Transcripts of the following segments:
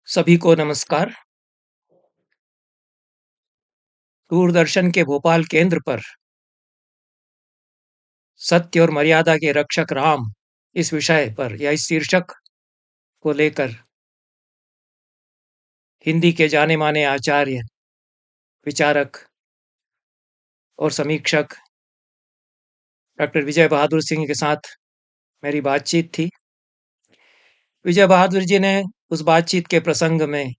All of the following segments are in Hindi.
सभी को नमस्कार। दूरदर्शन के भोपाल केंद्र पर सत्य और मर्यादा के रक्षक राम इस विषय पर या इस शीर्षक को लेकर हिंदी के जाने माने आचार्य, विचारक और समीक्षक डॉक्टर विजय बहादुर सिंह के साथ मेरी बातचीत थी। विजय बहादुर जी ने उस बातचीत के प्रसंग में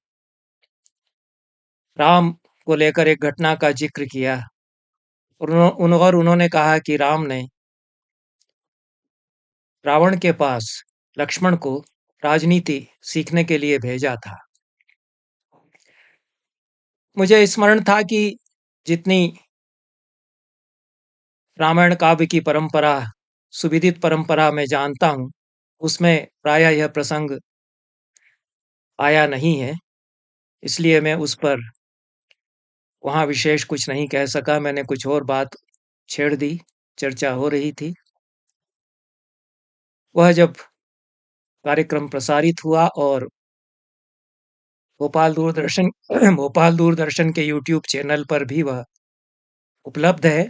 राम को लेकर एक घटना का जिक्र किया और उन्होंने कहा कि राम ने रावण के पास लक्ष्मण को राजनीति सीखने के लिए भेजा था। मुझे स्मरण था कि जितनी रामायण काव्य की परंपरा, सुविदित परंपरा मैं जानता हूँ, उसमें प्रायः यह प्रसंग आया नहीं है, इसलिए मैं उस पर वहाँ विशेष कुछ नहीं कह सका। मैंने कुछ और बात छेड़ दी, चर्चा हो रही थी। वह जब कार्यक्रम प्रसारित हुआ और भोपाल दूरदर्शन भोपाल दूरदर्शन के यूट्यूब चैनल पर भी वह उपलब्ध है,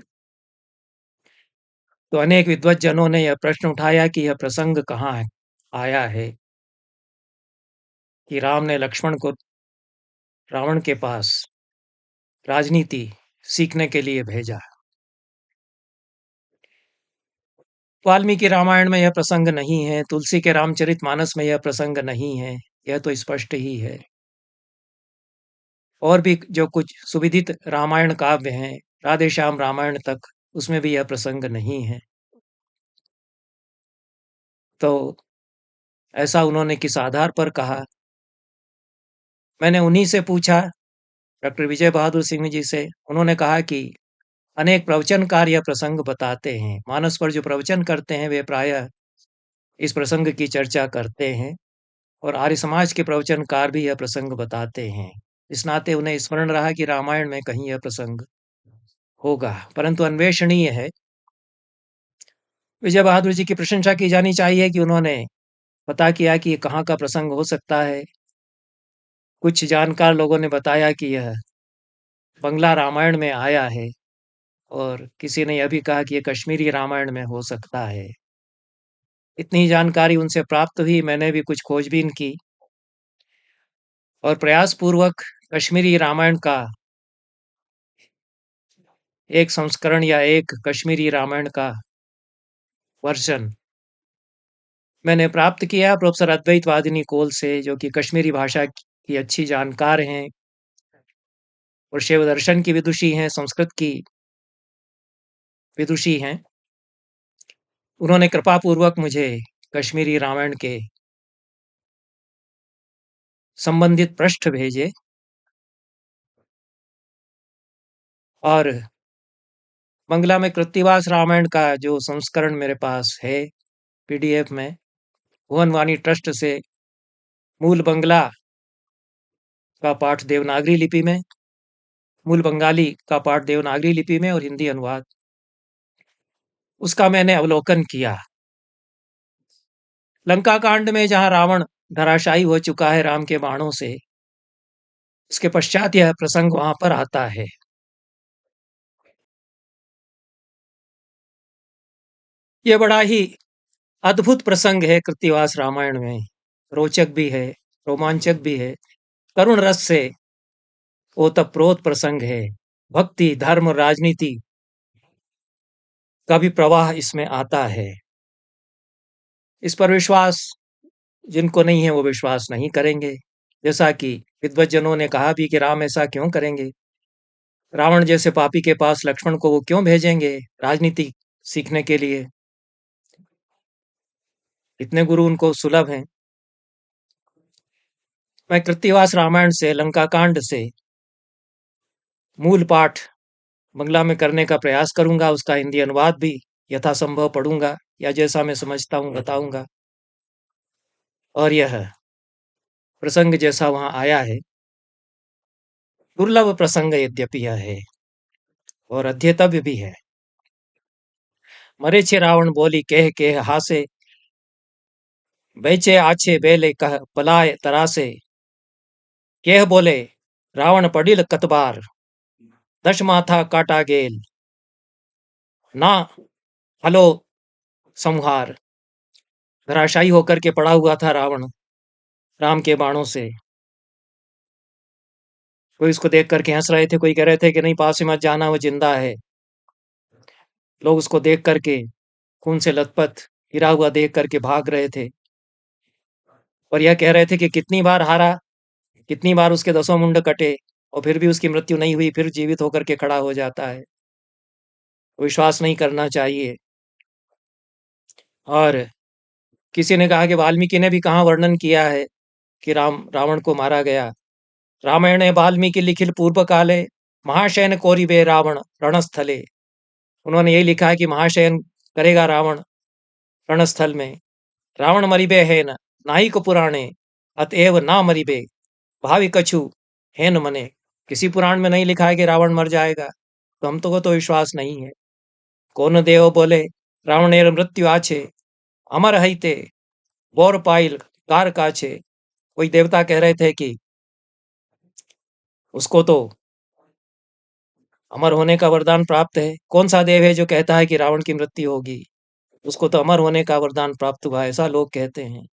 तो अनेक विद्वज्जनों ने यह प्रश्न उठाया कि यह प्रसंग कहाँ है आया है कि राम ने लक्ष्मण को रावण के पास राजनीति सीखने के लिए भेजा। वाल्मीकि रामायण में यह प्रसंग नहीं है, तुलसी के रामचरितमानस में यह प्रसंग नहीं है, यह तो स्पष्ट ही है। और भी जो कुछ सुविदित रामायण काव्य हैं, राधेश्याम रामायण तक, उसमें भी यह प्रसंग नहीं है। तो ऐसा उन्होंने किस आधार पर कहा? मैंने उन्हीं से पूछा, डॉक्टर विजय बहादुर सिंह जी से। उन्होंने कहा कि अनेक प्रवचनकार यह प्रसंग बताते हैं। मानस पर जो प्रवचन करते हैं वे प्रायः इस प्रसंग की चर्चा करते हैं और आर्य समाज के प्रवचनकार भी यह प्रसंग बताते हैं। इस नाते उन्हें स्मरण रहा कि रामायण में कहीं यह प्रसंग होगा, परंतु अन्वेषणीय है। विजय बहादुर जी की प्रशंसा की जानी चाहिए कि उन्होंने पता किया कि ये कहाँ का प्रसंग हो सकता है। कुछ जानकार लोगों ने बताया कि यह बंगला रामायण में आया है और किसी ने यह भी कहा कि यह कश्मीरी रामायण में हो सकता है। इतनी जानकारी उनसे प्राप्त हुई, मैंने भी कुछ खोजबीन की और प्रयासपूर्वक कश्मीरी रामायण का एक संस्करण या एक कश्मीरी रामायण का वर्जन मैंने प्राप्त किया प्रोफेसर अद्वैत वादिनी कोल से, जो कि कश्मीरी भाषा की अच्छी जानकार हैं और शैव दर्शन की विदुषी हैं, संस्कृत की विदुषी हैं। उन्होंने कृपापूर्वक मुझे कश्मीरी रामायण के संबंधित पृष्ठ भेजे और बंगला में कृत्तिवास रामायण का जो संस्करण मेरे पास है पीडीएफ में, भुवन वाणी ट्रस्ट से मूल बंगला का पाठ देवनागरी लिपि में, मूल बंगाली का पाठ देवनागरी लिपि में और हिंदी अनुवाद, उसका मैंने अवलोकन किया। लंका कांड में जहां रावण धराशायी हो चुका है राम के बाणों से, उसके पश्चात यह प्रसंग वहां पर आता है। यह बड़ा ही अद्भुत प्रसंग है कृत्तिवास रामायण में, रोचक भी है, रोमांचक भी है, करुण रस से ओतप्रोत प्रसंग है। भक्ति, धर्म, राजनीति का भी प्रवाह इसमें आता है। इस पर विश्वास जिनको नहीं है वो विश्वास नहीं करेंगे, जैसा कि विद्वज्जनों ने कहा भी कि राम ऐसा क्यों करेंगे, रावण जैसे पापी के पास लक्ष्मण को वो क्यों भेजेंगे राजनीति सीखने के लिए, इतने गुरु उनको सुलभ हैं। मैं कृत्तिवास रामायण से, लंका कांड से मूल पाठ बंगला में करने का प्रयास करूंगा, उसका हिंदी अनुवाद भी यथासंभव पढ़ूंगा या जैसा मैं समझता हूं बताऊंगा। और यह प्रसंग जैसा वहां आया है, दुर्लभ प्रसंग यद्यपि यह है और अध्येतव्य भी है। मरे छे रावण बोली कह कह हासे, बेचे आछे बेले कह पलाय तरासे, केह बोले रावण पडिल कतबार, दश माथा काटा गेल, ना हलो संहार। धराशायी होकर के पड़ा हुआ था रावण राम के बाणों से। कोई उसको देख करके हंस रहे थे, कोई कह रहे थे कि नहीं पास में मत जाना, वो जिंदा है। लोग उसको देख करके खून से लथपथ गिरा हुआ देख करके भाग रहे थे, और यह कह रहे थे कि कितनी बार हारा, कितनी बार उसके दसों मुंड कटे और फिर भी उसकी मृत्यु नहीं हुई, फिर जीवित होकर के खड़ा हो जाता है। विश्वास नहीं करना चाहिए। और किसी ने कहा कि वाल्मीकि ने भी कहाँ वर्णन किया है कि रावण को मारा गया। रामायणे वाल्मीकि लिखिल पूर्व काले, महाशयन कोरिबे रावण रणस्थले। उन्होंने यही लिखा है कि महाशयन करेगा रावण रणस्थल में। रावण मरिबे हेन नाहिक पुराणे, अतएव ना मरिबे भावी कछु हेन मने। किसी पुराण में नहीं लिखा है कि रावण मर जाएगा, तो हम को तो विश्वास नहीं है। कौन देव बोले रावणेर मृत्यु आछे, अमर हईते बोर पाइल कार काछे। कोई देवता कह रहे थे कि उसको तो अमर होने का वरदान प्राप्त है। कौन सा देव है जो कहता है कि रावण की मृत्यु होगी? उसको तो अमर होने का वरदान प्राप्त हुआ, ऐसा लोग कहते हैं।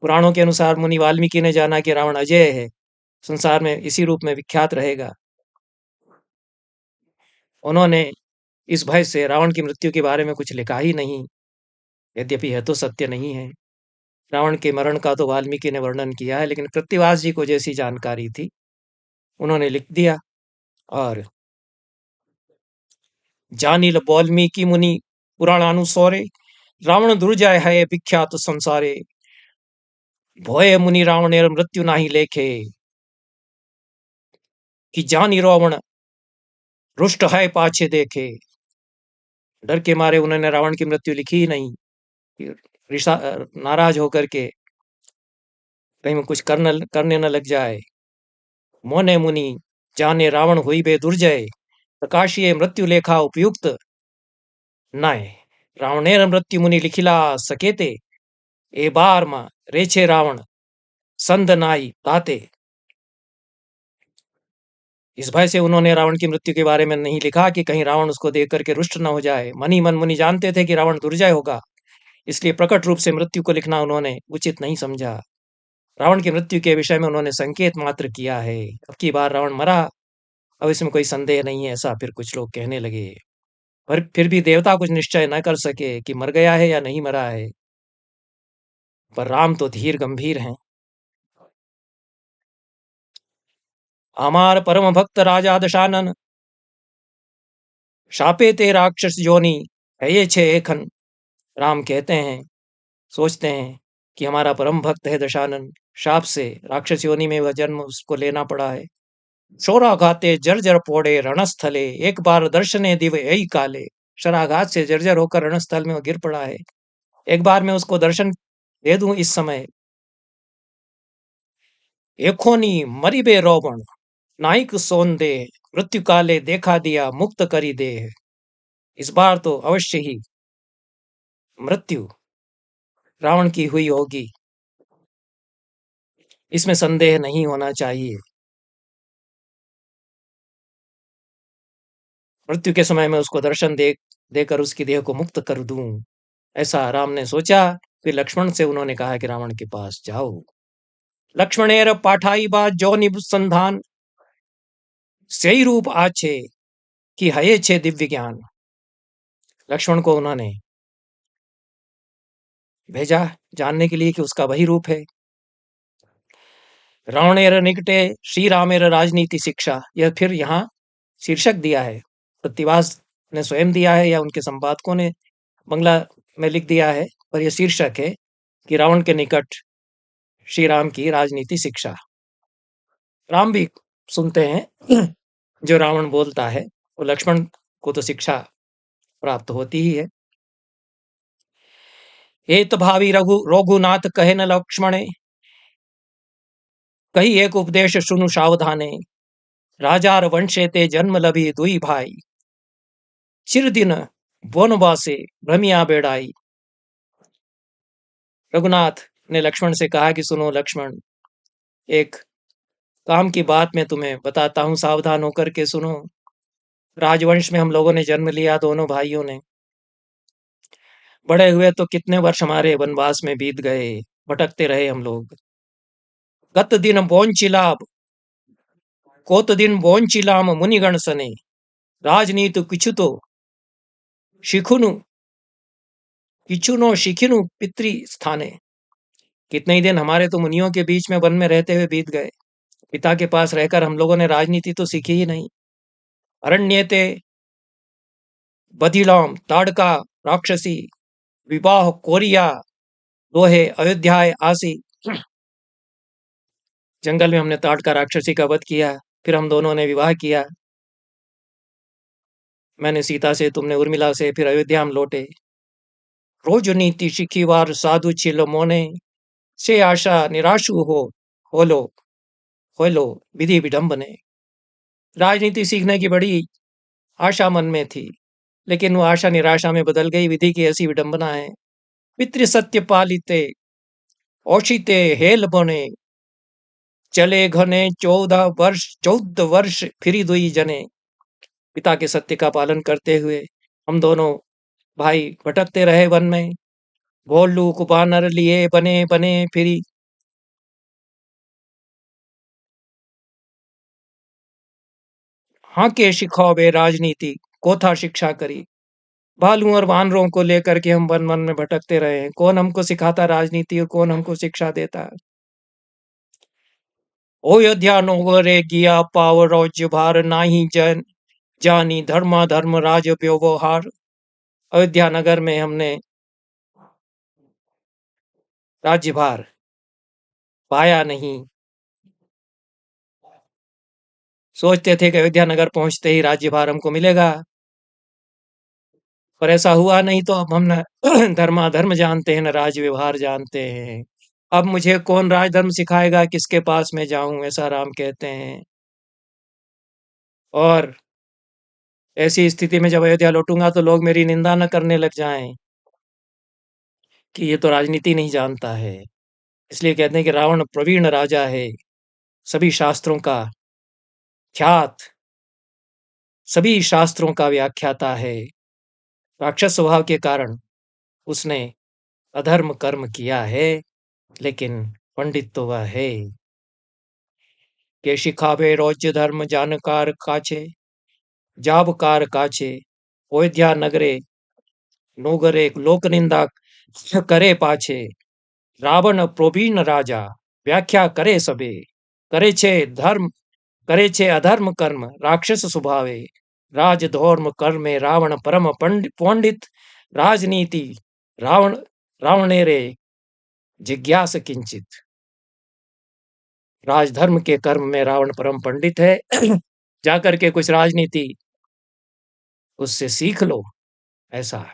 पुराणों के अनुसार मुनि वाल्मीकि ने जाना कि रावण अजय है, संसार में इसी रूप में विख्यात रहेगा। उन्होंने इस भय से रावण की मृत्यु के बारे में कुछ लिखा ही नहीं, यद्यपि यह तो सत्य नहीं है। रावण के मरण का तो वाल्मीकि ने वर्णन किया है, लेकिन कृत्तिवास जी को जैसी जानकारी थी उन्होंने लिख दिया। और जानिल वाल्मीकि मुनि पुराणानुसारे, रावण दुर्जय है विख्यात संसारे। भोए मुनि रावणेर मृत्यु नाही लेखे, कि जानी रावण रुष्ट है पाछे देखे। डर के मारे उन्होंने रावण की मृत्यु लिखी ही नहीं, नाराज होकर के कहीं वो कुछ करने न लग जाए। मोने मुनि जाने रावण हुई बे दुर्जय, प्रकाशिये मृत्यु लेखा उपयुक्त नय। रावणेर मृत्यु मुनि लिखिला सकेते, ए बार मा रेछे रावण संद नाई ताते। इस भय से उन्होंने रावण की मृत्यु के बारे में नहीं लिखा कि कहीं रावण उसको देख करके रुष्ट न हो जाए। मन ही मन मुनि जानते थे कि रावण दुर्जय होगा, इसलिए प्रकट रूप से मृत्यु को लिखना उन्होंने उचित नहीं समझा। रावण की मृत्यु के विषय में उन्होंने संकेत मात्र किया है। अब की बार रावण मरा, अब इसमें कोई संदेह नहीं है, ऐसा फिर कुछ लोग कहने लगे। पर फिर भी देवता कुछ निश्चय न कर सके कि मर गया है या नहीं मरा है। पर राम तो धीर गंभीर हैं। हमार परम भक्त राजा दशानन, शापे ते राक्षस जोनी है ये छे एखन। राम कहते हैं, सोचते हैं कि हमारा परम भक्त है दशानन, शाप से राक्षस योनि में वह जन्म उसको लेना पड़ा है। शोराघाते जर्जर पोड़े रणस्थले, एक बार दर्शने दिव यही काले। शराघात से जर्जर होकर रणस्थल में वो गिर पड़ा है, एक बार मैं उसको दर्शन दे दूं इस समय। एखोनी मरिबे रोवण नाइक सोन दे, मृत्यु काले देखा दिया मुक्त करी दे। इस बार तो अवश्य ही मृत्यु रावण की हुई होगी, इसमें संदेह नहीं होना चाहिए। मृत्यु के समय में उसको दर्शन देकर उसकी देह को मुक्त कर दूं, ऐसा राम ने सोचा। फिर लक्ष्मण से उन्होंने कहा कि रावण के पास जाओ। लक्ष्मणेर पाठाई बा जो निबुसंधान, सही रूप आछे कि हये छे दिव्य ज्ञान। लक्ष्मण को उन्होंने भेजा जानने के लिए कि उसका वही रूप है। रावणेर निकटे श्री रामेर राजनीति शिक्षा, यह फिर यहाँ शीर्षक दिया है, प्रतिवास ने स्वयं दिया है या उनके संपादकों ने बंगला में लिख दिया है, पर यह शीर्षक है कि रावण के निकट श्री राम की राजनीति शिक्षा। राम भी सुनते हैं जो रावण बोलता है, वो लक्ष्मण को तो शिक्षा प्राप्त होती ही है। एत भावी रघुनाथ कहे न लक्ष्मणे, कही एक उपदेश सुनु सावधाने। राजार वंशे ते जन्म लभी दुई भाई, चिर दिन वनवासे भ्रमिया बेड़ाई। रघुनाथ ने लक्ष्मण से कहा कि सुनो लक्ष्मण, एक काम की बात मैं तुम्हें बताता हूँ, सावधान होकर के सुनो। राजवंश में हम लोगों ने जन्म लिया, दोनों भाइयों ने। बड़े हुए तो कितने वर्ष हमारे वनवास में बीत गए, भटकते रहे हम लोग। गत दिन बोंचिलाब कोत दिन बोंचिलाम मुनिगण सने, राजनीति किछुतो शिखुनु किचुनो शिखिनु पितृ स्थाने। कितने ही दिन हमारे तो मुनियों के बीच में वन में रहते हुए बीत गए। पिता के पास रहकर हम लोगों ने राजनीति तो सीखी ही नहीं। अरण्यते बधिलाम ताड़का राक्षसी, विवाह कोरिया दोहे अयोध्याय आसी। जंगल में हमने ताड़का राक्षसी का वध किया, फिर हम दोनों ने विवाह किया। मैंने सीता से, तुमने उर्मिला से, फिर अयोध्या हम लौटे। रोज नीति शिखीवार साधु छिल मोने, से आशा निराशु होलो होलो विधि विडंबने। राजनीति सीखने की बड़ी आशा मन में थी, लेकिन वो आशा निराशा में बदल गई। विधि की ऐसी विडंबना है। पितृ सत्य पालिते औषिते हेल बने, चले घने 14 वर्ष फिरी दुई जने। पिता के सत्य का पालन करते हुए हम दोनों भाई भटकते रहे वन में। भोलू कुबानर लिए बने बने फिरी। हाँ के शिखावे राजनीति को था शिक्षा करी। भालू और वानरों को लेकर के हम वन वन में भटकते रहे हैं। कौन हमको सिखाता राजनीति और कौन हमको शिक्षा देता। अयोध्या नोगरे गिया पाव राज्य भार, नाही जन जानी धर्मा धर्म राज व्यवहार। अयोध्या नगर में हमने राज्यभार पाया नहीं। सोचते थे कि अयोध्या नगर पहुंचते ही राज्यभार हमको मिलेगा, पर ऐसा हुआ नहीं। तो अब हम न धर्माधर्म जानते हैं, न राज व्यवहार जानते हैं। अब मुझे कौन राजधर्म सिखाएगा, किसके पास में जाऊं, ऐसा राम कहते हैं। और ऐसी स्थिति में जब अयोध्या लौटूंगा तो लोग मेरी निंदा न करने लग जाएं कि ये तो राजनीति नहीं जानता है। इसलिए कहते हैं कि रावण प्रवीण राजा है, सभी शास्त्रों का ख्यात, सभी शास्त्रों का व्याख्याता है। राक्षस स्वभाव के कारण उसने अधर्म कर्म किया है, लेकिन पंडित तो वह है। के शिखावे रोज्य धर्म जानकार काछे, जाबकार काछे। अयोध्या नगरे नोगरे लोक निंदा करे पाछे। रावण प्रोबीण राजा व्याख्या करे सबे। करे छे धर्म करे छे अधर्म कर्म राक्षस स्वभावे। राज धर्म कर्मे रावण परम पंडित। राजनीति रावण रावणे रे जिज्ञास किंचित। राजधर्म के कर्म में रावण परम पंडित है। जाकर के कुछ राजनीति उससे सीख लो, ऐसा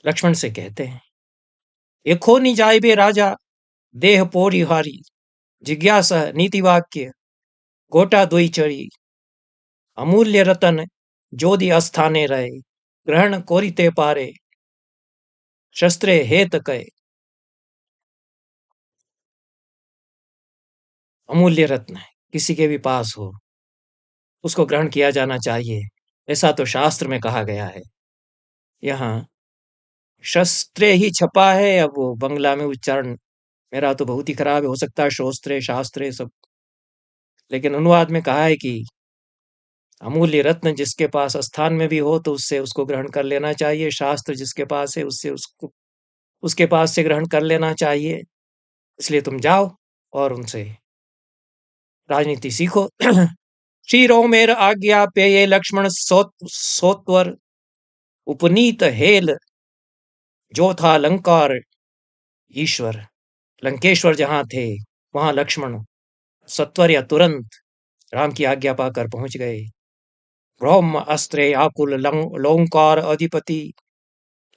लक्ष्मण से कहते हैं। एखो नि जाइबे राजा देह पोरी हारी, जिज्ञासा नीति वाक्य गोटा दुई चढ़ी। अमूल्य रतन जोधि अस्थाने रहे, ग्रहण कोरिते पारे शस्त्रे हेत कहे। अमूल्य रत्न किसी के भी पास हो, उसको ग्रहण किया जाना चाहिए, ऐसा तो शास्त्र में कहा गया है। यहाँ शस्त्रे ही छपा है। अब वो बंगला में उच्चारण मेरा तो बहुत ही खराब है, हो सकता है शोस्त्रे शास्त्रे सब, लेकिन अनुवाद में कहा है कि अमूल्य रत्न जिसके पास स्थान में भी हो तो उससे उसको ग्रहण कर लेना चाहिए। शास्त्र जिसके पास है उससे उसको उसके पास से ग्रहण कर लेना चाहिए। इसलिए तुम जाओ और उनसे राजनीति सीखो। श्री रोमेर आज्ञा पे ये लक्ष्मण सोत्वर उपनीत हेल, जो था लंकार ईश्वर। लंकेश्वर जहां थे वहां लक्ष्मण सत्वर या तुरंत राम की आज्ञा पाकर पहुंच गए। ब्रह्म अस्त्रे आकुल लंकार अधिपति,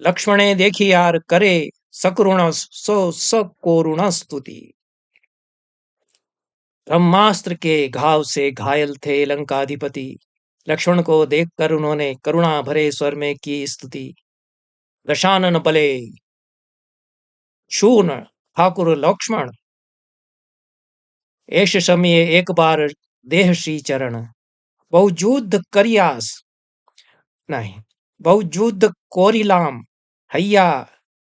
लक्ष्मणे देखी यार करे सकुरुण सकोरुण स्तुति। ब्रह्मास्त्र के घाव से घायल थे लंकाधिपति। लक्ष्मण को देखकर उन्होंने करुणा भरे स्वर में की स्तुति। दशानन बले शून ठाकुर लक्ष्मण एष समय एक बार देह श्री चरण, बहु युद्ध करियास नहीं, बहु युद्ध कोरिलाम हैया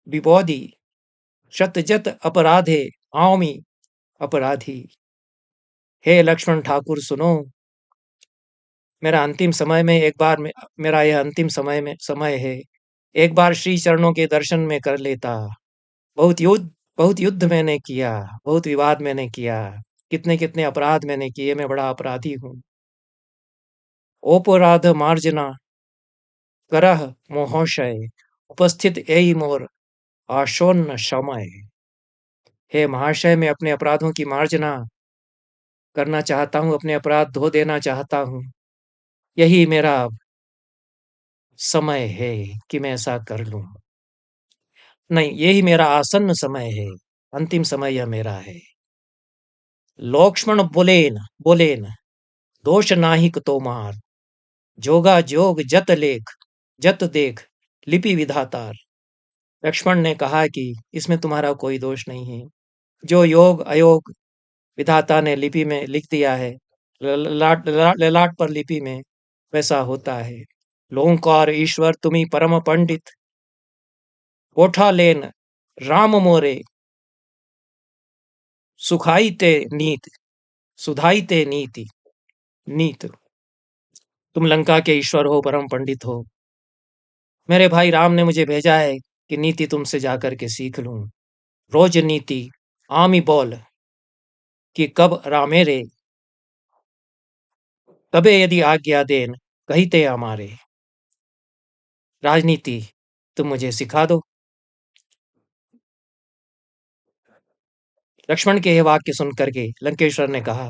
विबोधि, शतजत अपराधे आमी अपराधी। हे लक्ष्मण ठाकुर सुनो, मेरा अंतिम समय में एक बार में मेरा यह अंतिम समय है, एक बार श्री चरणों के दर्शन में कर लेता। बहुत युद्ध मैंने किया, बहुत विवाद मैंने किया, कितने कितने अपराध मैंने किए, मैं बड़ा अपराधी हूँ। अपराध मार्जना करह मोहशय, उपस्थित यही मोर आशोन्न समय। हे महाशय, मैं अपने अपराधों की मार्जना करना चाहता हूँ, अपने अपराध धो देना चाहता हूँ। यही मेरा समय है कि मैं ऐसा कर लूं। नहीं, यही मेरा आसन्न समय है, अंतिम समय यह मेरा है। लक्ष्मण बोलेन दोष नाहिक तोमार, जोगा जोग जत देख लिपि विधातार। लक्ष्मण ने कहा कि इसमें तुम्हारा कोई दोष नहीं है, जो योग अयोग विधाता ने लिपि में लिख दिया है, ललाट पर लिपि में, वैसा होता है। लोंकार ईश्वर तुम्ही परम पंडित, कोठा लेन राम मोरे, सुधाई ते नीत। तुम लंका के ईश्वर हो, परम पंडित हो। मेरे भाई राम ने मुझे भेजा है कि नीति तुमसे जाकर के सीख लूं। रोज नीति आमी बोल कि कब रामे रे, तबे यदि आज्ञा देन कहते हमारे। राजनीति तुम मुझे सिखा दो। लक्ष्मण के यह वाक्य सुनकर के लंकेश्वर ने कहा,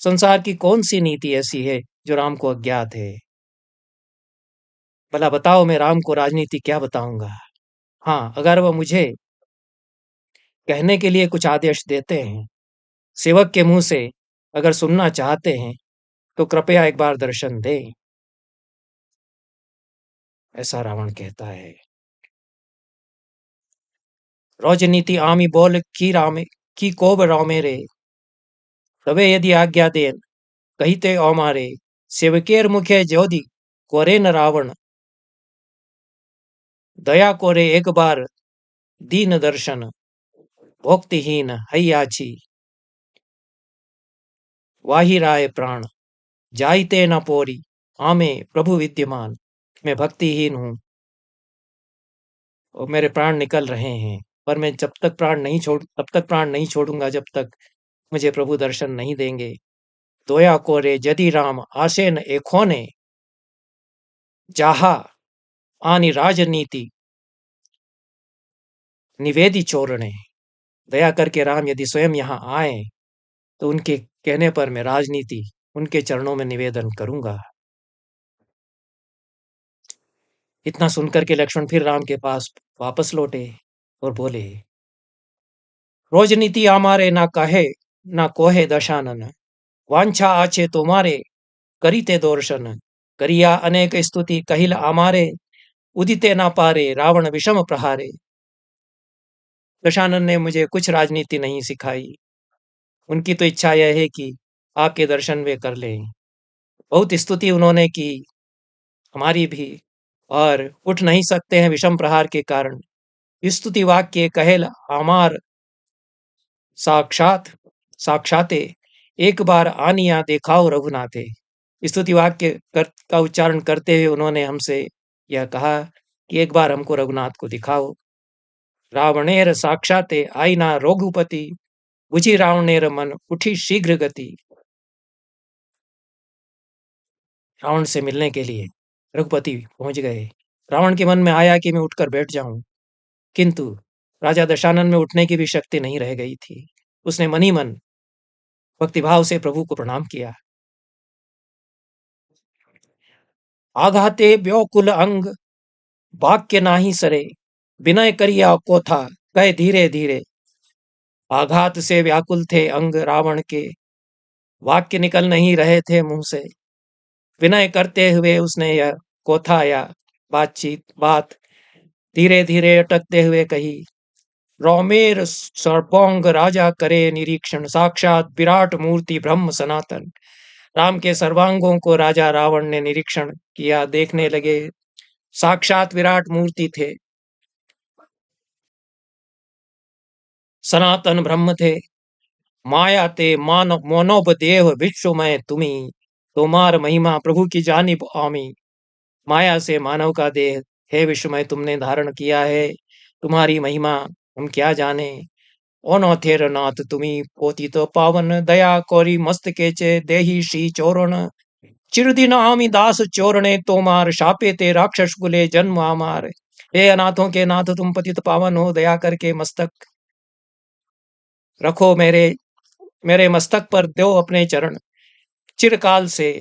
संसार की कौन सी नीति ऐसी है जो राम को अज्ञात है? भला बताओ, मैं राम को राजनीति क्या बताऊंगा? हाँ, अगर वह मुझे कहने के लिए कुछ आदेश देते हैं, सेवक के मुंह से अगर सुनना चाहते हैं, तो कृपया एक बार दर्शन दें। ऐसा रावण कहता है। राजनीति आमी बोल की कोब रामे रे, तबे यदि आज्ञा देन कहते ओमारे। सेवकेर मुखे ज्योति कोरे न रावण, दया कोरे एक बार दीन दर्शन, भक्तिहीन हैयाची, वाही राय प्राण जाइते न पोरी, आमे प्रभु विद्यमान। मैं भक्तिहीन हूं और मेरे प्राण निकल रहे हैं, पर मैं तब तक प्राण नहीं छोड़ूंगा जब तक मुझे प्रभु दर्शन नहीं देंगे। दोया कोरे जदि राम आसेन एखोने, जाहा आनी राजनीति निवेदी चोरणे। दया करके राम यदि स्वयं यहाँ आए तो उनके कहने पर मैं राजनीति उनके चरणों में निवेदन करूंगा। इतना सुनकर के लक्ष्मण फिर राम के पास वापस लौटे और बोले, रोजनीति हमारे ना कहे ना कोहे दशानन, वांछा आछे तुम्हारे करीते दर्शन, करिया अनेक स्तुति कहिल हमारे, उदिते ना पारे रावण विषम प्रहारे। दशानन ने मुझे कुछ राजनीति नहीं सिखाई, उनकी तो इच्छा यह है कि आपके दर्शन वे कर लें। बहुत स्तुति उन्होंने की हमारी भी, और उठ नहीं सकते हैं विषम प्रहार के कारण। स्तुति वाक्य कहेल हमार साक्षाते, एक बार आनिया देखाओ रघुनाथे। स्तुति वाक्य का उच्चारण करते हुए उन्होंने हमसे यह कहा कि एक बार हमको रघुनाथ को दिखाओ। रावणेर साक्षाते आईना रघुपति, बुझी रावणेर मन उठी शीघ्र गति। रावण से मिलने के लिए रघुपति पहुंच गए। रावण के मन में आया कि मैं उठकर बैठ जाऊं, किंतु राजा दशानन में उठने की भी शक्ति नहीं रह गई थी। उसने मन ही मन भक्तिभाव से प्रभु को प्रणाम किया। आघाते व्याकुल अंग, वाक्य नाही सरे, विनय करिया कोथा कहे धीरे धीरे। आघात से व्याकुल थे अंग रावण के, वाक्य निकल नहीं रहे थे मुंह से। विनय करते हुए उसने यह कोथा या बात धीरे धीरे अटकते हुए कही। रौमेर सर्पोंग राजा करे निरीक्षण, साक्षात विराट मूर्ति ब्रह्म सनातन। राम के सर्वांगों को राजा रावण ने निरीक्षण किया, देखने लगे, साक्षात विराट मूर्ति थे, सनातन ब्रह्म थे। माया ते मानव मोनोब देव विश्वमय तुम्ही, तुम्हार महिमा प्रभु की जानिब आमी। माया से मानव का देह हे विश्वमय तुमने धारण किया है, तुम्हारी महिमा हम क्या जाने। ओनोथेर नाथ तुम्ही पोती तो पावन, दया कोरी मस्त केचे देही श्री चोरण। चिरदिन आमी दास चोरणे तोमार, शापे ते राक्षस कुले जन्म आमार। हे अनाथों के नाथ तुम पतित पावन हो, दया करके मस्तक रखो, मेरे मस्तक पर दो अपने चरण। चिरकाल से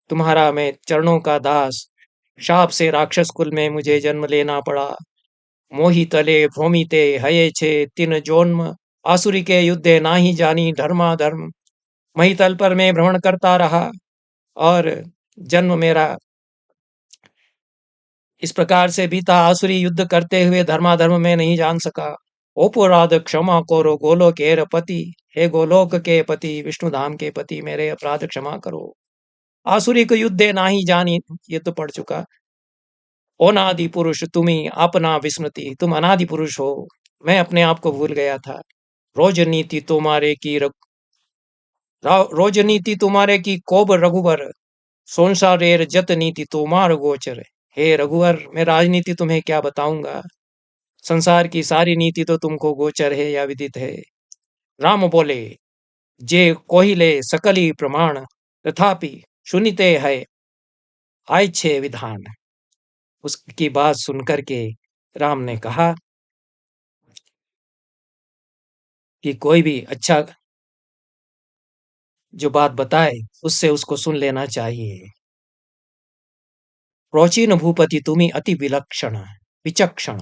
तुम्हारा मैं चरणों का दास, शाप से राक्षस कुल में मुझे जन्म लेना पड़ा। मोही तले भ्रोमिते हये छे तिन जोन्म, आसुरी के युद्धे नाही जानी धर्मा धर्म। मही तल पर मैं भ्रमण करता रहा और जन्म मेरा इस प्रकार से बीता, आसुरी युद्ध करते हुए धर्माधर्म में नहीं जान सका। अपराध क्षमा करो गोलोक केर पति, हे गोलोक के पति विष्णु धाम के पति मेरे अपराध क्षमा करो। आसुरी को युद्धे नाही जानी, ये तो पढ़ चुका। अनादि पुरुष तुम्ही अपना विस्मृति, तुम अनादि पुरुष हो, मैं अपने आप को भूल गया था। रोज नीति तुम्हारे की रोज नीति तुम्हारे की कोब रघुवर, संसारेर जत नीति तुम्हार गोचर। हे रघुवर मैं राजनीति तुम्हें क्या बताऊंगा, संसार की सारी नीति तो तुमको गोचर है या विदित है। राम बोले जे कोहिले सकली प्रमाण, तथापि सुनिते है आय छे विधान। उसकी बात सुनकर के राम ने कहा कि कोई भी अच्छा जो बात बताए उससे उसको सुन लेना चाहिए। प्राचीन भूपति तुम्ही अति विलक्षण विचक्षण,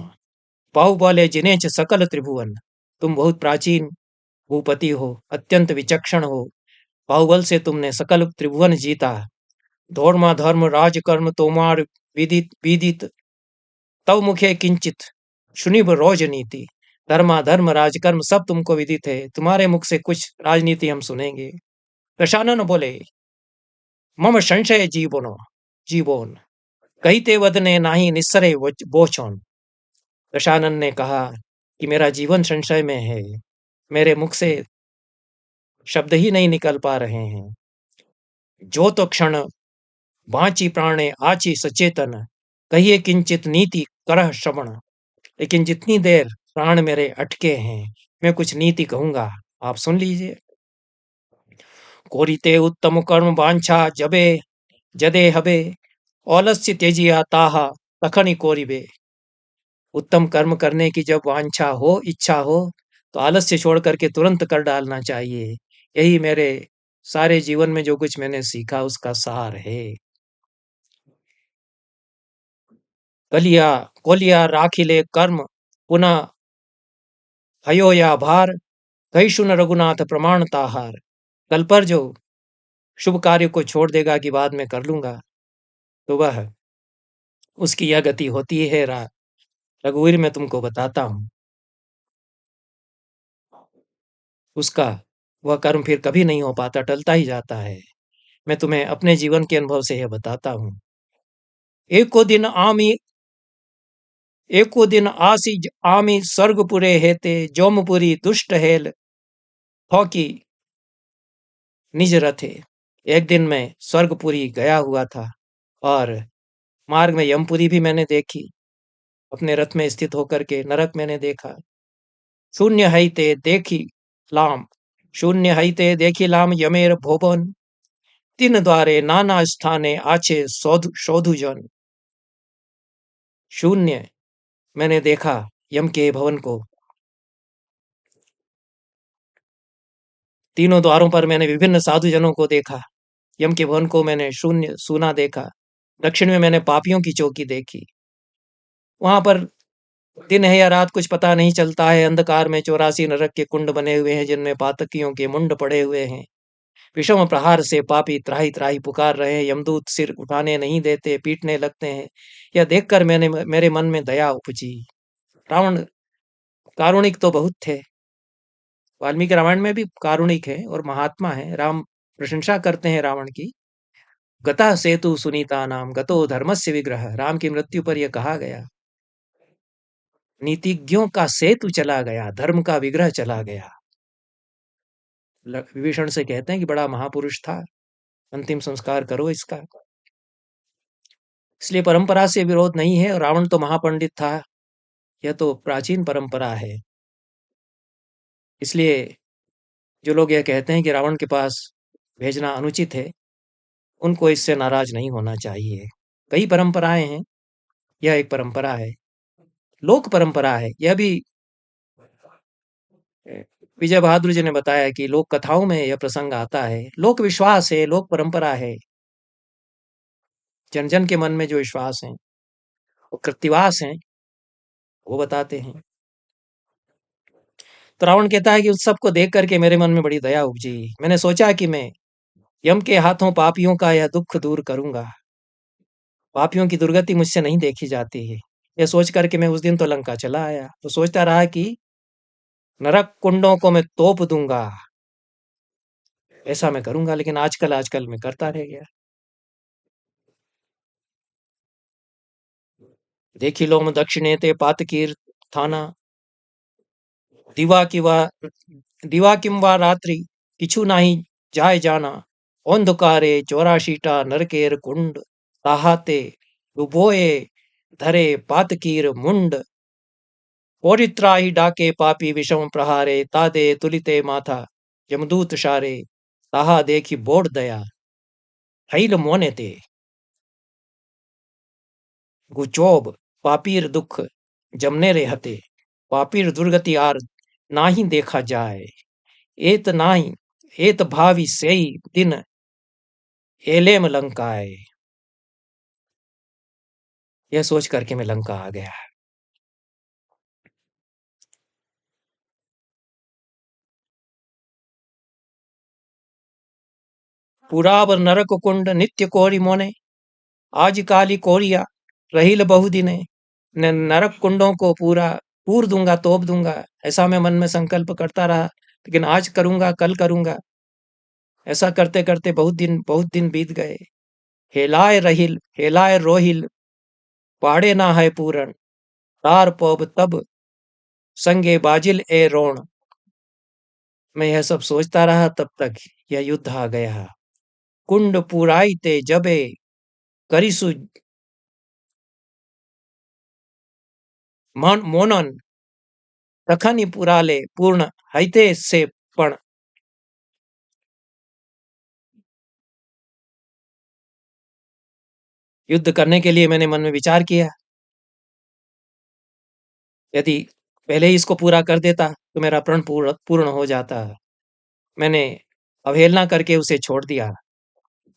बाहुबले जिने च सकल त्रिभुवन। तुम बहुत प्राचीन भूपति हो, अत्यंत विचक्षण हो, बाहुबल से तुमने सकल त्रिभुवन जीता। धर्म धर्म राजकर्म तोमार विदित विदित, तव मुखे किंचित सुनिब रोज नीति। धर्मा धर्म राजकर्म सब तुमको विदित है, तुम्हारे मुख से कुछ राजनीति हम सुनेंगे। दशानन बोले मम संशय जीवनो जीवोन, कहते वदने नाही निस्सरे बोचोन। दशानन ने कहा कि मेरा जीवन संशय में है, मेरे मुख से शब्द ही नहीं निकल पा रहे हैं। जो तो क्षण बाँची प्राणे आची सचेतन, कहिए किंचित नीति करह श्रवण। लेकिन जितनी देर प्राण मेरे अटके हैं, मैं कुछ नीति कहूंगा, आप सुन लीजिए। कोरिते उत्तम कर्म वांछा जबे जदे हबे, औलस्य त्यजिया ताहा तखनि कोरिबे। उत्तम कर्म करने की जब वांछा हो, इच्छा हो, तो आलस्य छोड़ करके तुरंत कर डालना चाहिए। यही मेरे सारे जीवन में जो कुछ मैंने सीखा उसका सार है। कलिया कोलिया राखिले कर्म पुनः हयो या भार, कहिशुन रघुनाथ प्रमाण ताहार। कल पर जो शुभ कार्य को छोड़ देगा कि बाद में कर लूंगा, तो वह उसकी यह गति होती है। रघुवीर मैं तुमको बताता हूं, उसका वह कर्म फिर कभी नहीं हो पाता, टलता ही जाता है। मैं तुम्हें अपने जीवन के अनुभव से यह बताता हूं। एको दिन आमी एको दिन आसी आमी स्वर्गपुरे हेते, जोमपुरी दुष्ट हेल थौकी निज रथे। एक दिन मैं स्वर्गपुरी गया हुआ था और मार्ग में यमपुरी भी मैंने देखी, अपने रथ में स्थित होकर के नरक मैंने देखा। शून्य हईते देखी लाम, शून्य हईते देखी लाम यमेर भोवन, तीन द्वारे नाना स्थाने आछे शोधु जन। शून्य मैंने देखा यम के भवन को, तीनों द्वारों पर मैंने विभिन्न साधु जनों को देखा। यम के भवन को मैंने शून्य सूना देखा। दक्षिण में मैंने पापियों की चौकी देखी, वहां पर दिन है या रात कुछ पता नहीं चलता है। अंधकार में 84 नरक के कुंड बने हुए हैं, जिनमें पातकियों के मुंड पड़े हुए हैं। विषम प्रहार से पापी त्राही त्राही पुकार रहे हैं, यमदूत सिर उठाने नहीं देते, पीटने लगते हैं। यह देखकर मेरे मन में दया उपजी। रावण कारुणिक तो बहुत थे। वाल्मीकि रामायण में भी कारुणिक है और महात्मा है। राम प्रशंसा करते हैं रावण की। गता सेतु सुनीता नाम गतो धर्मस्य विग्रह। राम की मृत्यु पर यह कहा गया, नीतिज्ञों का सेतु चला गया, धर्म का विग्रह चला गया। विभीषण से कहते हैं कि बड़ा महापुरुष था, अंतिम संस्कार करो इसका। इसलिए परंपरा से विरोध नहीं है। और रावण तो महापंडित था, यह तो प्राचीन परंपरा है। इसलिए जो लोग यह कहते हैं कि रावण के पास भेजना अनुचित है, उनको इससे नाराज नहीं होना चाहिए। कई परंपराएं हैं, यह एक परंपरा है, लोक परंपरा है। यह भी विजय बहादुर जी ने बताया कि लोक कथाओं में यह प्रसंग आता है। लोक विश्वास है, लोक परंपरा है, जन जन के मन में जो विश्वास है, वो कृत्तिवास हैं, वो बताते हैं। तो रावण कहता है कि उस सब को देख करके मेरे मन में बड़ी दया उपजी। मैंने सोचा कि मैं यम के हाथों पापियों का यह दुख दूर करूंगा। पापियों की दुर्गति मुझसे नहीं देखी जाती है। यह सोच करके मैं उस दिन तो लंका चला आया। तो सोचता रहा कि नरक कुंडों को मैं तोप दूंगा, ऐसा मैं करूंगा। लेकिन आजकल आजकल मैं करता रह गया। देखी लोम दक्षिणे ते पातकीर थाना, दिवा की वा दिवा किम वा रात्रि किछु नाही जाय जाना। अंधकारे 84टा नरकेर कुंड, ताहाते डुबोए धरे पातकीर मुंड। पौरित्राही डाके पापी विषम प्रहारे, तादे तुलिते माथा यमदूत शारे। ताहा देखी बोड़ दया थैल मोने ते, गुचोब पापीर दुख जमने रे हते। पापीर दुर्गति आर नाही देखा जाए, एत नाही एत भावी सेई दिन एलेम लंकाए। यह सोच करके मैं लंका आ गया। पुरावर नरक कुंड नित्य कोरी मोने, आज काली कोरिया रहील बहुदिने। नरक कुंडों को पूरा पूर दूंगा, तोप दूंगा, ऐसा मैं मन में संकल्प करता रहा। लेकिन आज करूंगा, कल करूंगा, ऐसा करते करते बहुत दिन बीत गए। हेलाय रहिल हेलाय रोहिल पाड़े ना है पूरन, तार पब तब संगे बाजिल ए रोण। मैं यह सब सोचता रहा, तब तक यह युद्ध आ गया। कुंड पुराई ते जबे करिसु मोनन, तखनी पुराले पूर्ण हईते से पण। युद्ध करने के लिए मैंने मन में विचार किया, यदि पहले ही इसको पूरा कर देता तो मेरा प्रण पूर्ण हो जाता। मैंने अवहेलना करके उसे छोड़ दिया।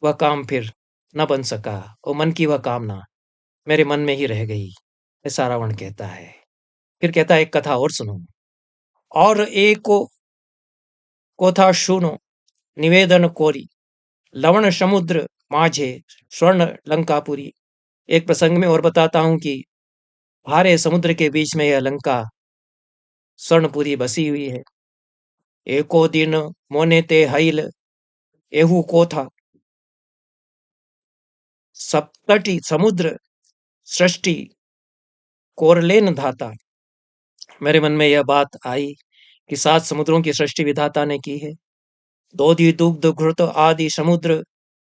वह काम फिर न बन सका। वो मन की वह कामना मेरे मन में ही रह गई, ऐसा रावण कहता है। फिर कहता है, एक कथा और सुनो। और एक को था सुनो निवेदन कोरी, लवण समुद्र माझे स्वर्ण लंकापुरी। एक प्रसंग में और बताता हूं कि भारे समुद्र के बीच में यह लंका स्वर्णपुरी बसी हुई है। एको दिन मोने ते हईल एहू को था, सप्तटी समुद्र सृष्टि कोरलेन धाता। मेरे मन में यह बात आई कि 7 समुद्रों की सृष्टि विधाता ने की है। दोधी दुग्ध घृत आदि समुद्र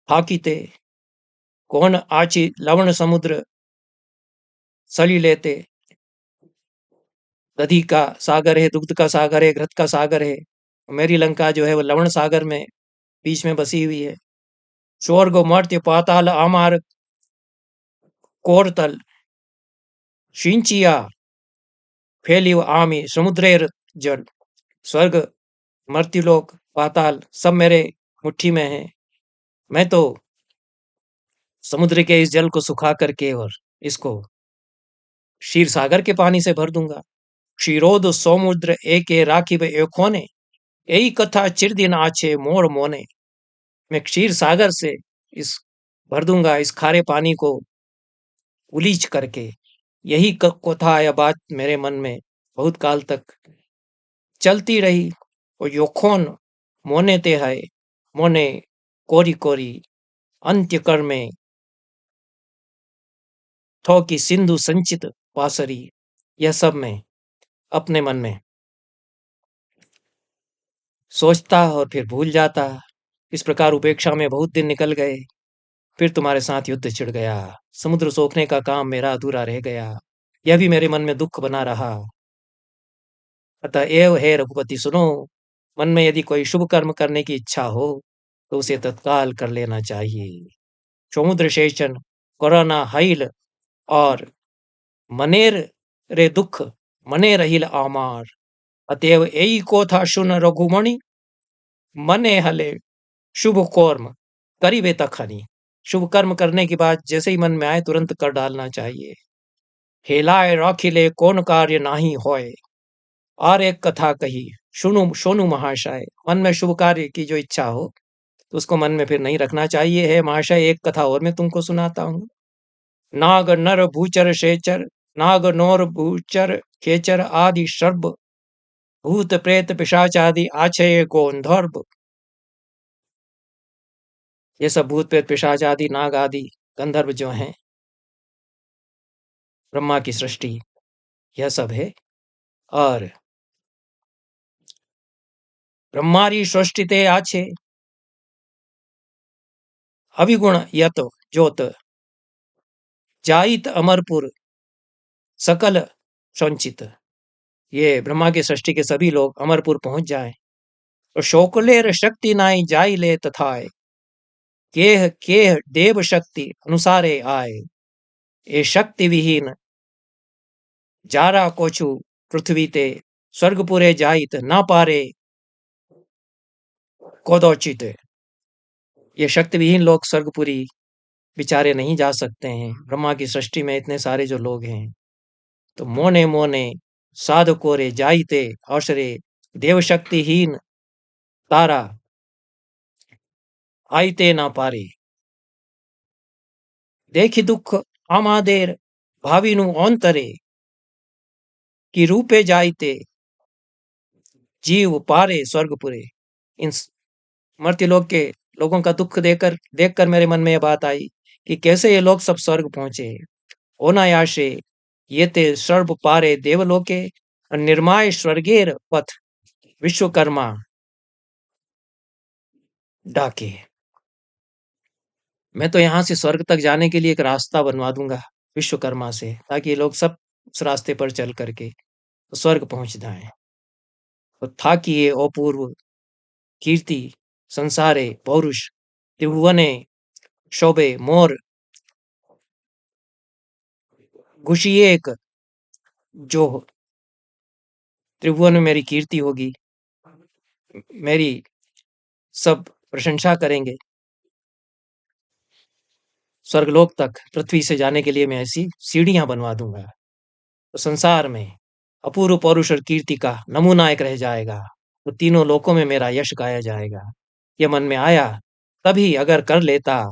हाकिते, कौन आची लवण समुद्र सली लेते। दधी का सागर है, दुग्ध का सागर है, घृत का सागर है। मेरी लंका जो है वो लवण सागर में बीच में बसी हुई है। स्वर्ग मर्त्य पाताल आमार कोरतल, सिंचिया फैलिव आमी समुद्रेर जल। स्वर्ग, मर्त्युलोक, पाताल सब मेरे मुट्ठी में है। मैं तो समुद्र के इस जल को सुखा करके और इसको क्षीर सागर के पानी से भर दूंगा। क्षीरोद समुद्र एके राखिब एकोने, यही कथा चिरदिन आछे मोर मोने। मैं क्षीर सागर से इस भर दूंगा, इस खारे पानी को उलीच करके। यही कथा या बात मेरे मन में बहुत काल तक चलती रही। और योखोन मोने ते है मोने कोरी कोरी अंत्य कर में थो की सिंधु संचित वासरी। यह सब मैं अपने मन में सोचता और फिर भूल जाता। इस प्रकार उपेक्षा में बहुत दिन निकल गए। फिर तुम्हारे साथ युद्ध छिड़ गया। समुद्र सोखने का काम मेरा अधूरा रह गया। यह भी मेरे मन में दुख बना रहा। अतएव हे रघुपति सुनो, मन में यदि कोई शुभ कर्म करने की इच्छा हो तो उसे तत्काल कर लेना चाहिए। समुद्र शेषन कोरोना हईल और मनेर रे दुख मने रहिल आमार। अतएव यही को था सुन रघुमणि, मने हले शुभ कर्म करीबे तखनी। शुभ कर्म करने के बाद जैसे ही मन में आए तुरंत कर डालना चाहिए। हेलाए राखिले कौन कार्य नाही होए। और एक कथा कही सुनु सोनु महाशय। मन में शुभ कार्य की जो इच्छा हो तो उसको मन में फिर नहीं रखना चाहिए। है महाशय, एक कथा और मैं तुमको सुनाता हूँ। नाग नर भूचर शेचर, नाग नौर भूचर खेचर आदि सर्व भूत प्रेत पिशाच आदि आछय गोंधर्व। ये सब भूत प्रेत पिशाच आदि नाग आदि गंधर्व जो हैं, ब्रह्मा की सृष्टि, यह सब है। और ब्रह्मारी सृष्टि ते आछे अभिगुण यत जोत जाइत अमरपुर सकल संचित। ये ब्रह्मा की सृष्टि के सभी लोग अमरपुर पहुंच जाएं और शोकलेर शक्ति नाई जाई ले तथाए केह केह देव शक्ति अनुसारे आए। ए शक्ति विहीन जारा कोछु पृथ्वी ते स्वर्गपुरे जाइत ना पारे कोदोचित। ये शक्ति विहीन लोग स्वर्गपुरी बेचारे नहीं जा सकते हैं। ब्रह्मा की सृष्टि में इतने सारे जो लोग हैं, तो मोने मोने साधु कोरे जाइते अवसरे देव शक्तिहीन तारा आईते ना पारे। देखी दुख आमादेर भाविनु अंतरे कि रूपे जाइते जीव पारे स्वर्गपुरे। इन मर्त्यलोक के लोगों का दुख देखकर मेरे मन में यह बात आई कि कैसे ये लोग सब स्वर्ग पहुंचे। ओनायाशे ये ते सर्व पारे देवलोके निर्माय स्वर्गेर पथ विश्वकर्मा डाके। मैं तो यहाँ से स्वर्ग तक जाने के लिए एक रास्ता बनवा दूंगा विश्वकर्मा से, ताकि ये लोग सब उस रास्ते पर चल करके स्वर्ग पहुंच जाएं। तो था कि ये अपूर्व कीर्ति संसारे पौरुष त्रिभुवने शोभे मोर घुषिएक। जो त्रिभुवन में मेरी कीर्ति होगी, मेरी सब प्रशंसा करेंगे। स्वर्गलोक तक पृथ्वी से जाने के लिए मैं ऐसी सीढ़ियां बनवा दूंगा। तो संसार में अपूर्व पौरुष और कीर्ति का नमूना एक रह जाएगा। तो तीनों लोकों में मेरा यश गाया जाएगा। यह मन में आया, तभी अगर कर लेता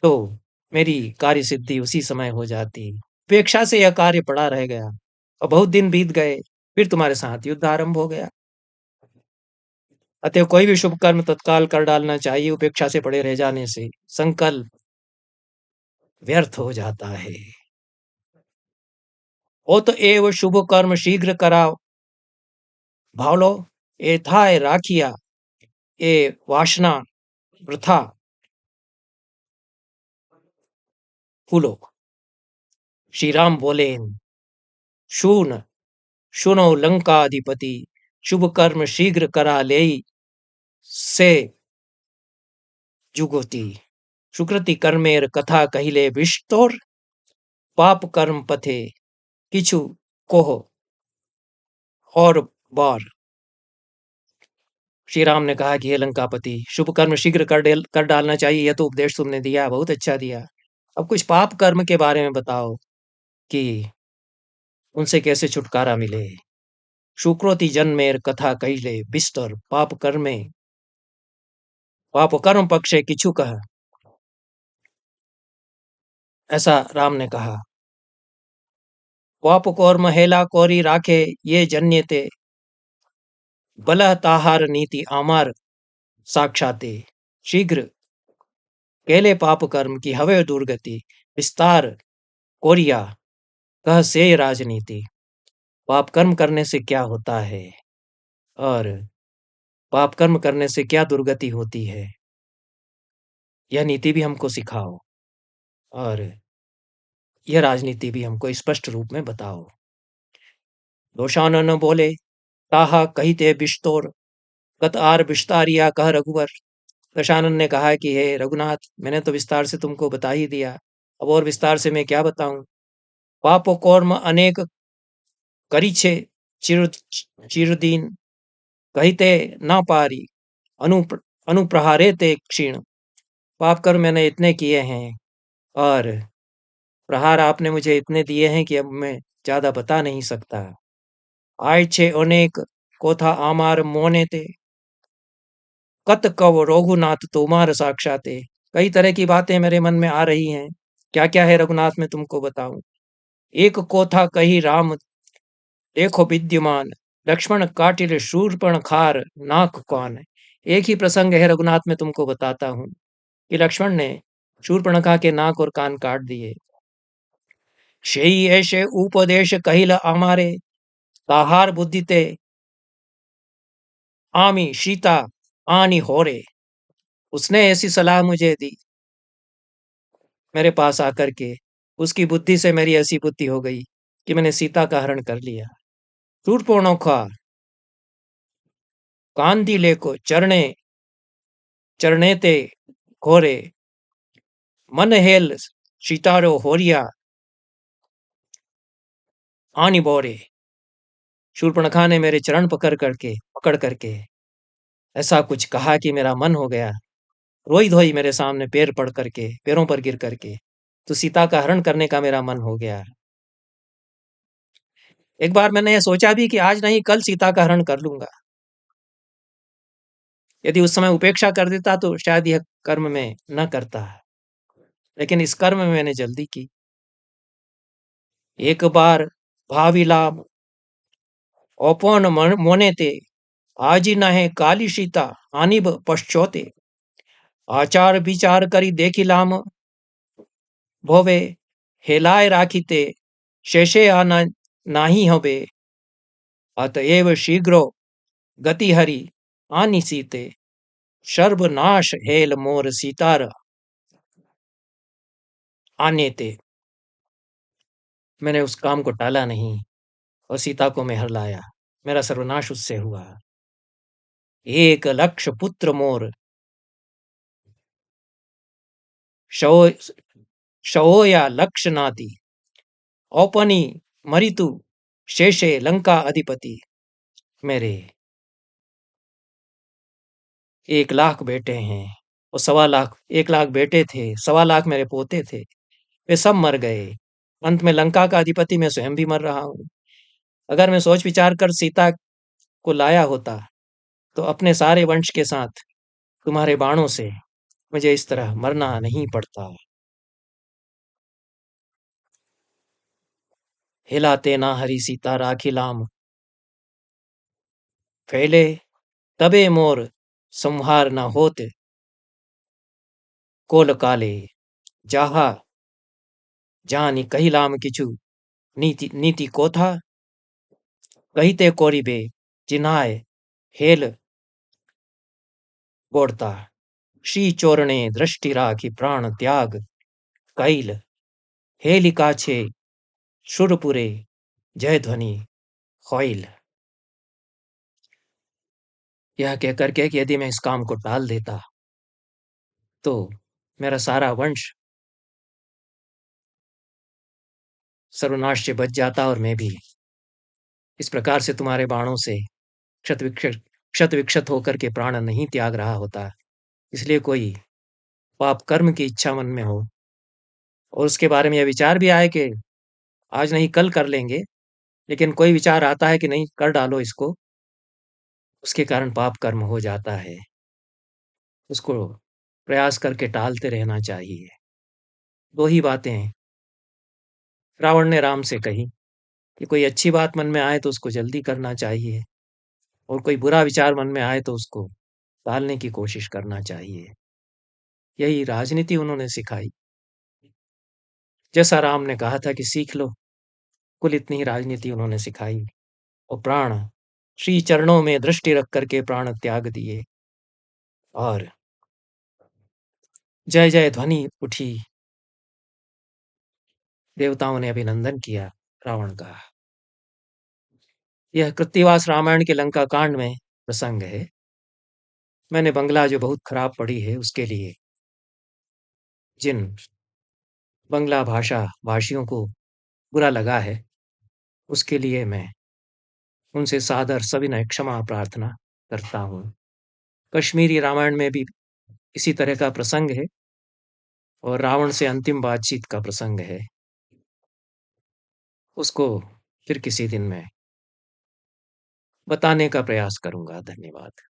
तो मेरी कार्य सिद्धि उसी समय हो जाती। उपेक्षा से यह कार्य पड़ा रह गया और बहुत दिन बीत गए। फिर तुम्हारे साथ युद्ध आरंभ हो गया। अतः कोई भी शुभ कर्म तत्काल कर डालना चाहिए। उपेक्षा से पड़े रह जाने से संकल्प व्यर्थ हो जाता है। ओ तो एव शुभ कर्म शीघ्र कराओ भावलो ए थाए राखिया ए वासना वृथा फूलो। श्री राम बोले, शून सुनो लंकाधिपति शुभ कर्म शीघ्र करा ले से जुगोती। सुकृति कर्मेर कथा कहिले विस्तोर पाप कर्म पथे किछु कोह और बार। श्री राम ने कहा कि हे लंकापति, शुभ कर्म शीघ्र कर डालना चाहिए। यह तो उपदेश तुमने दिया, बहुत अच्छा दिया। अब कुछ पाप कर्म के बारे में बताओ कि उनसे कैसे छुटकारा मिले। सुकृति जन्मेर कथा कहिले बिस्तर पाप कर्मे पाप कर्म पक्षे किछु कह। ऐसा राम ने कहा। पाप कोर्म हेला कोरी राखे ये जन्यते बलह ताहार नीति आमार साक्षाते शीघ्र केले पाप कर्म की हवे दुर्गति विस्तार कोरिया कह से राजनीति। पाप कर्म करने से क्या होता है और पाप कर्म करने से क्या दुर्गति होती है, यह नीति भी हमको सिखाओ और यह राजनीति भी हमको स्पष्ट रूप में बताओ। दोषानन बोले ताहा कहिते बिस्तौर कत आर विस्तारिया कह रघुवर। दशानन ने कहा कि हे रघुनाथ, मैंने तो विस्तार से तुमको बता ही दिया, अब और विस्तार से मैं क्या बताऊं। पाप कर्म अनेक करी छे चिर चिरदीन कहते ना पारी अनु अनुप्रहारे ते क्षीण। पाप कर्म मैंने इतने किए हैं और प्रहार आपने मुझे इतने दिए हैं कि अब मैं ज्यादा बता नहीं सकता। आय छे अनेक कोथा आमार मोने ते कत कव रघुनाथ तोमार साक्षाते। कई तरह की बातें मेरे मन में आ रही हैं, क्या क्या है रघुनाथ मैं तुमको बताऊं। एक कोथा कही राम देखो विद्यमान लक्ष्मण काटिल शूरपण खार नाक कौन। एक ही प्रसंग है रघुनाथ में तुमको बताता हूं कि लक्ष्मण ने शूरपणखा के नाक और कान काट दिए। शेई ऐसे उपदेश कहिल हमारे ताहार बुद्धि ते आमी सीता आनी होरे। उसने ऐसी सलाह मुझे दी मेरे पास आकर के, उसकी बुद्धि से मेरी ऐसी बुद्धि हो गई कि मैंने सीता का हरण कर लिया। शूरपणखा कांदी लेको चरणे चरणे ते घोरे मन हेल सीतारो होरिया आनी बोरे। शूरपणखा ने मेरे चरण पकड़ करके ऐसा कुछ कहा कि मेरा मन हो गया, रोई धोई मेरे सामने पैरों पर गिर करके, तो सीता का हरण करने का मेरा मन हो गया। एक बार मैंने ये सोचा भी कि आज नहीं कल सीता का हरण कर लूंगा। यदि उस समय उपेक्षा कर देता तो शायद यह कर्म में न करता, लेकिन इस कर्म में मैंने जल्दी की। एक बार भावी लाभ औपन मोने ते आजी न है काली सीता आनिब पश्चोते। आचार विचार करी देखी लाम भोवे हेलाए राखीते शेषे आना नाही हवे। अतएव शीघ्रो गति हरि आनी सीते सर्वनाश हेल मोर सीतार आने ते। मैंने उस काम को टाला नहीं और सीता को मैं हर लाया, मेरा सर्वनाश उससे हुआ। एक लक्ष्य पुत्र मोर शो शोया लक्ष्य नाती औपनी मरितु शेषे लंका अधिपति। मेरे 1 लाख बेटे हैं और 1.25 लाख 1 लाख बेटे थे, 1.25 लाख मेरे पोते थे, वे सब मर गए। अंत में लंका का अधिपति मैं स्वयं भी मर रहा हूं। अगर मैं सोच विचार कर सीता को लाया होता तो अपने सारे वंश के साथ तुम्हारे बाणों से मुझे इस तरह मरना नहीं पड़ता। हिलाते ना हरी सीता राखी लाम फैले तबे मोर संहार न होते कोल काले जाहा जानी कही लाम किचु नीति नीति को था कहिते कोरिबे जिन्हाय हेल बोड़ता। श्री चोरणे दृष्टि राखी प्राण त्याग कैल हेलिका छे सुरपुरे जय ध्वनि होइल। यह कहकर के कि यदि मैं इस काम को टाल देता तो मेरा सारा वंश सर्वनाश से बच जाता और मैं भी इस प्रकार से तुम्हारे बाणों से क्षत विक्षत क्षत विक्षत होकर के प्राण नहीं त्याग रहा होता। इसलिए कोई पाप कर्म की इच्छा मन में हो और उसके बारे में यह विचार भी आए कि आज नहीं कल कर लेंगे, लेकिन कोई विचार आता है कि नहीं कर डालो इसको, उसके कारण पाप कर्म हो जाता है। उसको प्रयास करके टालते रहना चाहिए। 2 ही बातें रावण ने राम से कही कि कोई अच्छी बात मन में आए तो उसको जल्दी करना चाहिए और कोई बुरा विचार मन में आए तो उसको टालने की कोशिश करना चाहिए। यही राजनीति उन्होंने सिखाई। जैसा राम ने कहा था कि सीख लो, कुल इतनी ही राजनीति उन्होंने सिखाई और प्राण श्री चरणों में दृष्टि रख कर के प्राण त्याग दिए और जय जय ध्वनि उठी। देवताओं ने अभिनंदन किया रावण का। यह कृत्तिवास रामायण के लंका कांड में प्रसंग है। मैंने बंगला जो बहुत खराब पढ़ी है उसके लिए जिन बंगला भाषा भाषियों को बुरा लगा है उसके लिए मैं उनसे सादर सविनय क्षमा प्रार्थना करता हूँ। कश्मीरी रामायण में भी इसी तरह का प्रसंग है और रावण से अंतिम बातचीत का प्रसंग है। उसको फिर किसी दिन मैं बताने का प्रयास करूंगा। धन्यवाद।